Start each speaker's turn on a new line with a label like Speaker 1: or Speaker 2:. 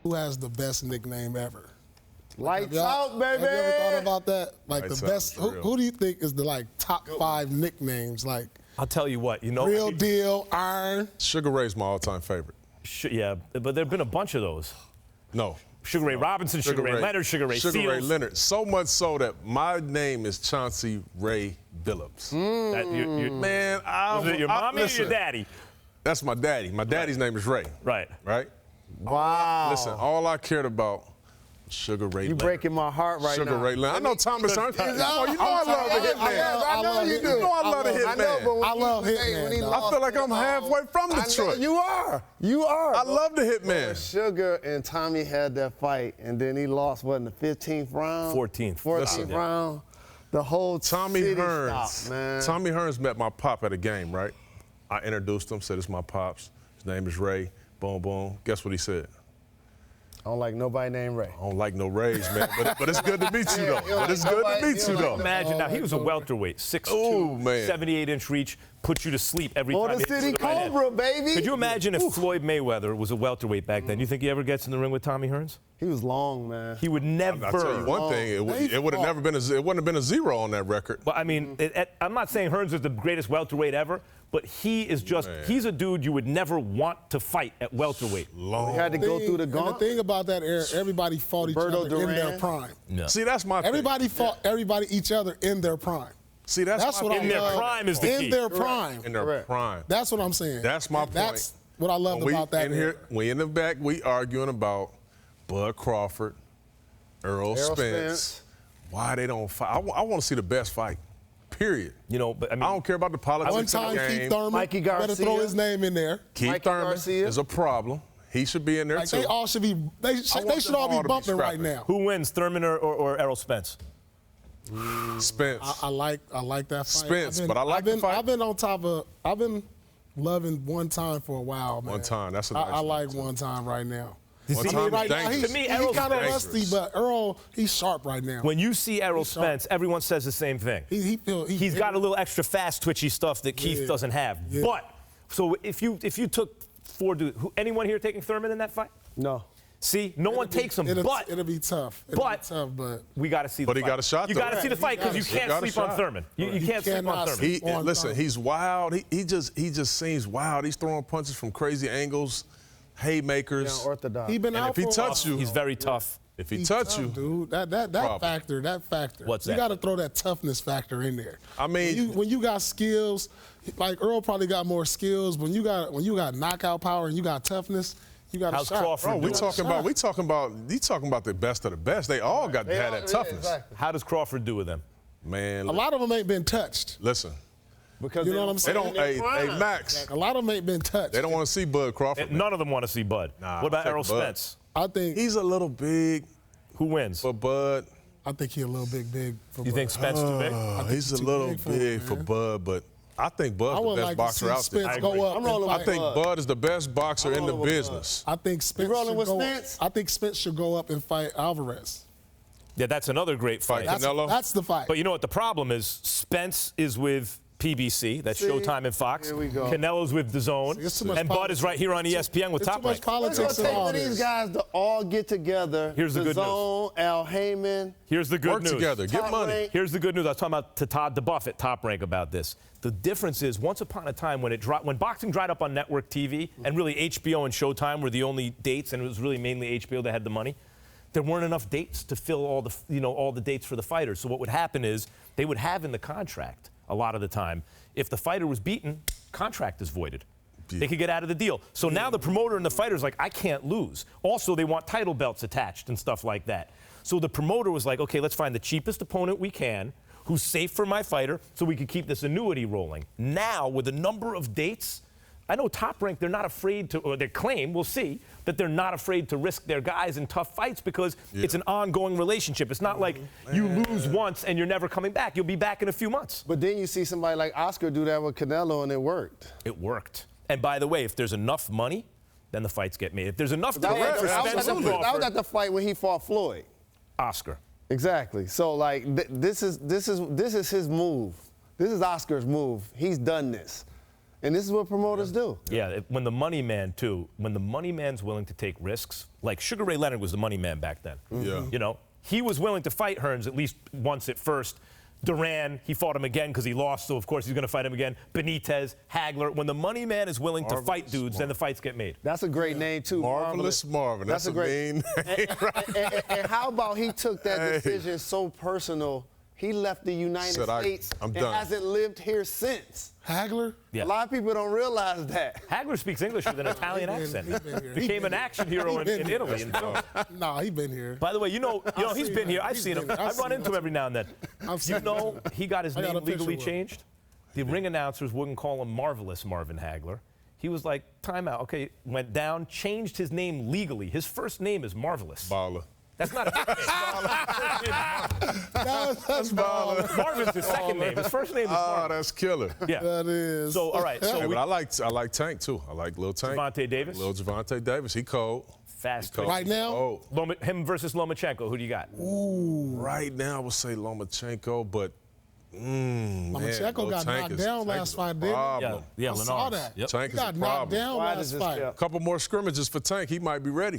Speaker 1: Who has the best nickname ever?
Speaker 2: Lights out, baby.
Speaker 1: Have you ever thought about that? Like
Speaker 3: Lights
Speaker 1: the
Speaker 3: out
Speaker 1: best.
Speaker 3: is real.
Speaker 1: Who do you think is the top 5 nicknames? Like
Speaker 4: I'll tell you what,
Speaker 1: Real Deal, Iron.
Speaker 3: Sugar Ray's my all-time favorite.
Speaker 4: Yeah, but there have been a bunch of those.
Speaker 3: No.
Speaker 4: Sugar Ray Robinson, Sugar Ray Leonard, Sugar Ray
Speaker 3: Sugar Ray
Speaker 4: Seals.
Speaker 3: Leonard. So much so that my name is Chauncey Ray Billups. Man,
Speaker 4: Was it your mommy or your daddy?
Speaker 3: That's my daddy. My daddy's name is Ray.
Speaker 4: Right.
Speaker 3: Right?
Speaker 2: Wow.
Speaker 3: Listen, all I cared about was Sugar Ray
Speaker 2: You
Speaker 3: Leonard.
Speaker 2: breaking my heart right
Speaker 3: Sugar
Speaker 2: now.
Speaker 3: Ray Leonard. I know Thomas Hearns. You know I love the Hitman.
Speaker 2: I know you do.
Speaker 3: You know I love the
Speaker 2: I know, but
Speaker 3: Hitman.
Speaker 2: when
Speaker 1: I love Hitman, dog.
Speaker 3: I feel like I'm halfway from Detroit.
Speaker 2: You are. You are.
Speaker 3: I love the Hitman.
Speaker 2: Sugar and Tommy had that fight, and then he lost, what, in the 15th round?
Speaker 4: 14th.
Speaker 2: 14th
Speaker 3: Listen.
Speaker 2: round. The whole
Speaker 3: Tommy
Speaker 2: city
Speaker 3: Hearns.
Speaker 2: stopped, man.
Speaker 3: Tommy Hearns met my pop at a game, right? I introduced him, said it's my pops. His name is Ray. Boom, boom. Guess what he said?
Speaker 2: I don't like nobody named Ray.
Speaker 3: I don't like no Rays, man. But it's good to meet you, though. But it's good to meet you, though.
Speaker 4: Imagine now, he was a welterweight, 6'2",
Speaker 3: Ooh, man.
Speaker 4: 78-inch reach, put you to sleep every time.
Speaker 2: Motor
Speaker 4: he hit
Speaker 2: City
Speaker 4: the right hand.
Speaker 2: Cobra, baby.
Speaker 4: Could you imagine if Floyd Mayweather was a welterweight back then? You think he ever gets in the ring with Tommy Hearns?
Speaker 2: He was long, man.
Speaker 4: He would never.
Speaker 3: I'll tell you one thing. It would have never been it wouldn't have been a 0 on that record.
Speaker 4: Well, I mean, I'm not saying Hearns is the greatest welterweight ever, but he is just, he's a dude you would never want to fight at welterweight.
Speaker 3: Long.
Speaker 2: He had to go through the
Speaker 1: And
Speaker 2: gauntlet.
Speaker 1: the thing about that era, everybody fought each
Speaker 2: Roberto
Speaker 1: other in their
Speaker 2: Duran.
Speaker 1: prime.
Speaker 4: No.
Speaker 3: See, that's my thing.
Speaker 1: Everybody fought each other in their prime.
Speaker 3: See, that's
Speaker 1: That's
Speaker 3: my
Speaker 1: what I
Speaker 3: thing.
Speaker 4: In their
Speaker 1: love.
Speaker 4: prime is the key.
Speaker 1: In their prime.
Speaker 3: In their
Speaker 2: Correct.
Speaker 3: prime.
Speaker 1: That's what I'm saying.
Speaker 3: That's my
Speaker 1: And
Speaker 3: point.
Speaker 1: That's what I loved
Speaker 3: When
Speaker 1: about that
Speaker 3: in
Speaker 1: era.
Speaker 3: here, we in the back, we arguing about Bud Crawford, Errol Spence. Why they don't fight? I want to see the best fight. Period.
Speaker 4: You know, but I mean,
Speaker 3: I don't care about the politics
Speaker 1: One
Speaker 3: of
Speaker 1: time,
Speaker 3: the game.
Speaker 1: Keith Thurman,
Speaker 2: Mikey
Speaker 1: better
Speaker 2: Garcia.
Speaker 1: throw his name in there.
Speaker 3: Keith
Speaker 2: Mikey
Speaker 3: Thurman
Speaker 2: Garcia.
Speaker 3: is a problem. He should be in there
Speaker 1: Like
Speaker 3: too.
Speaker 1: they all should be. They should
Speaker 3: them
Speaker 1: all
Speaker 3: all to
Speaker 1: be
Speaker 3: be
Speaker 1: bumping right
Speaker 3: scrapping.
Speaker 1: now.
Speaker 4: who wins, Thurman or Errol Spence?
Speaker 3: Spence.
Speaker 1: I like that fight.
Speaker 3: Spence, but I like the fight.
Speaker 1: I've been loving One Time for a while, man.
Speaker 3: One Time, that's a nice
Speaker 1: I like
Speaker 3: one, too.
Speaker 1: One Time right now.
Speaker 3: One
Speaker 4: see,
Speaker 3: Time
Speaker 1: Right
Speaker 3: is
Speaker 1: now,
Speaker 3: dangerous.
Speaker 4: To me,
Speaker 1: he's
Speaker 4: Errol's
Speaker 1: kind of
Speaker 3: dangerous.
Speaker 1: rusty, but Errol, he's sharp right now.
Speaker 4: When you see Errol
Speaker 1: He's sharp.
Speaker 4: Spence, everyone says the same thing.
Speaker 1: He's
Speaker 4: Got a little extra fast, twitchy stuff that Keith
Speaker 1: Yeah.
Speaker 4: doesn't have.
Speaker 1: Yeah.
Speaker 4: But, so if you took 4 dudes, anyone here taking Thurman in that fight?
Speaker 2: No.
Speaker 4: See, no one takes him, but
Speaker 1: it'll be tough.
Speaker 4: but we got to see the
Speaker 3: But
Speaker 4: fight.
Speaker 3: he got a shot,
Speaker 4: You
Speaker 3: though.
Speaker 4: got to see the fight because you
Speaker 3: He
Speaker 4: can't
Speaker 3: got a
Speaker 4: sleep on
Speaker 3: shot.
Speaker 4: Thurman. You can't sleep on
Speaker 1: cannot
Speaker 4: Thurman.
Speaker 1: sleep. On
Speaker 3: Listen,
Speaker 1: time.
Speaker 3: he's wild. He just seems wild. He's throwing punches from crazy angles, haymakers.
Speaker 2: Unorthodox.
Speaker 1: He's been
Speaker 3: And
Speaker 1: out
Speaker 3: if he
Speaker 1: for a
Speaker 3: touch
Speaker 1: while.
Speaker 3: you,
Speaker 4: He's very tough.
Speaker 3: if he
Speaker 1: He's
Speaker 3: touch
Speaker 1: tough,
Speaker 3: you,
Speaker 1: dude. That
Speaker 3: problem.
Speaker 1: factor.
Speaker 4: What's
Speaker 1: you
Speaker 4: that?
Speaker 1: got to throw that toughness factor in there.
Speaker 3: I mean,
Speaker 1: when you got skills, like Earl probably got more skills. When you got knockout power and you got toughness, you got a
Speaker 4: How's
Speaker 1: shot.
Speaker 4: Crawford
Speaker 3: bro,
Speaker 4: doing?
Speaker 3: you talking about the best of the best. They all got to have that toughness.
Speaker 2: Exactly.
Speaker 4: How does Crawford do with them?
Speaker 3: Man,
Speaker 1: A lot of them ain't been touched.
Speaker 3: listen.
Speaker 2: Because
Speaker 1: You know what I'm
Speaker 3: They
Speaker 1: saying?
Speaker 3: don't. Hey, Max.
Speaker 1: A lot of them ain't been touched.
Speaker 3: They don't want to see Bud Crawford. man.
Speaker 4: None of them want to see Bud.
Speaker 3: Nah,
Speaker 4: what about
Speaker 3: take
Speaker 4: Errol
Speaker 3: Bud.
Speaker 4: Spence?
Speaker 1: I think
Speaker 3: He's a little big
Speaker 4: Who wins?
Speaker 3: for Bud.
Speaker 1: he a little big for
Speaker 4: You think
Speaker 1: Bud.
Speaker 4: Spence too big?
Speaker 3: He's a
Speaker 1: too
Speaker 3: little
Speaker 1: big for
Speaker 3: big
Speaker 1: him,
Speaker 3: for
Speaker 1: man.
Speaker 3: Bud, but I think Bud's
Speaker 1: I
Speaker 3: the
Speaker 1: would
Speaker 3: best
Speaker 1: like to
Speaker 3: boxer
Speaker 1: see
Speaker 3: out there.
Speaker 1: Spence
Speaker 4: I
Speaker 1: go
Speaker 4: agree.
Speaker 1: up.
Speaker 2: I'm rolling
Speaker 1: and
Speaker 3: I
Speaker 1: fight.
Speaker 3: think Bud is the best boxer in the
Speaker 2: rolling with
Speaker 3: business.
Speaker 1: I think Spence
Speaker 2: rolling
Speaker 1: should
Speaker 2: with
Speaker 1: go.
Speaker 2: Spence?
Speaker 1: I think Spence should go up and fight Alvarez.
Speaker 4: Yeah, that's another great fight.
Speaker 3: Fight. Canelo?
Speaker 1: That's the fight.
Speaker 4: But you know what the problem is? Spence is with PBC, that's
Speaker 2: See,
Speaker 4: Showtime and Fox.
Speaker 2: here we go.
Speaker 4: Canelo's with DAZN.
Speaker 1: it's too much
Speaker 4: And Bud is right here on ESPN with
Speaker 1: It's
Speaker 4: Top
Speaker 1: too much
Speaker 4: Rank.
Speaker 1: politics
Speaker 2: What's it
Speaker 1: and
Speaker 2: gonna
Speaker 1: all
Speaker 2: take for these
Speaker 1: this.
Speaker 2: guys to all get together?
Speaker 4: Here's the good
Speaker 2: DAZN, Al Heyman.
Speaker 4: Here's the good
Speaker 3: Work
Speaker 4: news.
Speaker 3: together. Get
Speaker 2: Top
Speaker 3: money.
Speaker 2: Rank.
Speaker 4: Here's the good news. I was talking about to Todd DeBuff at Top Rank about this. The difference is, once upon a time, when boxing dried up on network TV, and really HBO and Showtime were the only dates, and it was really mainly HBO that had the money, there weren't enough dates to fill all the dates for the fighters. So what would happen is they would have in the contract a lot of the time, if the fighter was beaten, contract is voided. They could get out of the deal. So now the promoter and the fighter's like, I can't lose. Also, they want title belts attached and stuff like that. So the promoter was like, okay, let's find the cheapest opponent we can, who's safe for my fighter, so we can keep this annuity rolling. Now, with a number of dates, I know Top Rank, they're not afraid to, or they claim, we'll see, that they're not afraid to risk their guys in tough fights because it's an ongoing relationship. It's not like you lose once and you're never coming back. You'll be back in a few months.
Speaker 2: But then you see somebody like Oscar do that with Canelo, and it worked.
Speaker 4: It worked. And by the way, if there's enough money, then the fights get made. If there's enough
Speaker 2: That
Speaker 4: demand for
Speaker 2: was,
Speaker 4: Spence and
Speaker 2: that was
Speaker 4: Crawford,
Speaker 2: at the fight when he fought Floyd.
Speaker 4: Oscar.
Speaker 2: Exactly. So like this is his move. This is Oscar's move. He's done this. And this is what promoters do.
Speaker 4: Yeah, when the money man, too, when the money man's willing to take risks, like Sugar Ray Leonard was the money man back then.
Speaker 3: Yeah.
Speaker 4: You know, he was willing to fight Hearns at least once at first. Duran, he fought him again because he lost, so of course he's going to fight him again. Benitez, Hagler. When the money man is willing to fight dudes, then the fights get made.
Speaker 2: That's a great name, too.
Speaker 3: Marvelous Marvin. That's a great name.
Speaker 2: And how about he took that decision so personal, he left the United States
Speaker 3: I'm
Speaker 2: and
Speaker 3: done.
Speaker 2: hasn't lived here since.
Speaker 1: Hagler?
Speaker 4: Yeah.
Speaker 2: A lot of people don't realize that.
Speaker 4: Hagler speaks English with an Italian accent.
Speaker 1: He been here.
Speaker 4: Became an action hero in Italy. In film.
Speaker 1: Nah, he been here.
Speaker 4: By the way, you know he's been here. I've seen him. I run into him every now and then. You know he got his
Speaker 1: I got
Speaker 4: name
Speaker 1: a picture
Speaker 4: legally
Speaker 1: with him.
Speaker 4: changed? The ring announcers wouldn't call him Marvelous Marvin Hagler. He was like, timeout. Okay, went down, changed his name legally. His first name is Marvelous.
Speaker 3: Baller.
Speaker 4: That's not a
Speaker 1: That's baller.
Speaker 4: Marvin's his second name. His first name is
Speaker 3: Oh,
Speaker 4: Marvin.
Speaker 3: that's killer.
Speaker 4: Yeah.
Speaker 1: That is.
Speaker 4: So, all right. So
Speaker 3: Hey,
Speaker 4: we,
Speaker 3: but I like Tank too. I like Lil Tank.
Speaker 4: Javante Davis.
Speaker 3: Lil Javante Davis. He cold.
Speaker 4: Fast.
Speaker 3: Cold.
Speaker 1: Right now?
Speaker 3: Oh,
Speaker 4: Him versus Lomachenko. Who do you got?
Speaker 3: right now I would say Lomachenko, but
Speaker 1: Lomachenko got knocked down last fight, didn't he?
Speaker 4: Yeah,
Speaker 1: I saw
Speaker 4: Lenars.
Speaker 1: that.
Speaker 4: Yep.
Speaker 3: Tank
Speaker 1: He
Speaker 3: is a
Speaker 1: got knocked
Speaker 3: problem.
Speaker 1: down
Speaker 2: Why
Speaker 1: last
Speaker 2: does this
Speaker 1: fight.
Speaker 2: feel-
Speaker 3: A couple more scrimmages for Tank, he might be ready.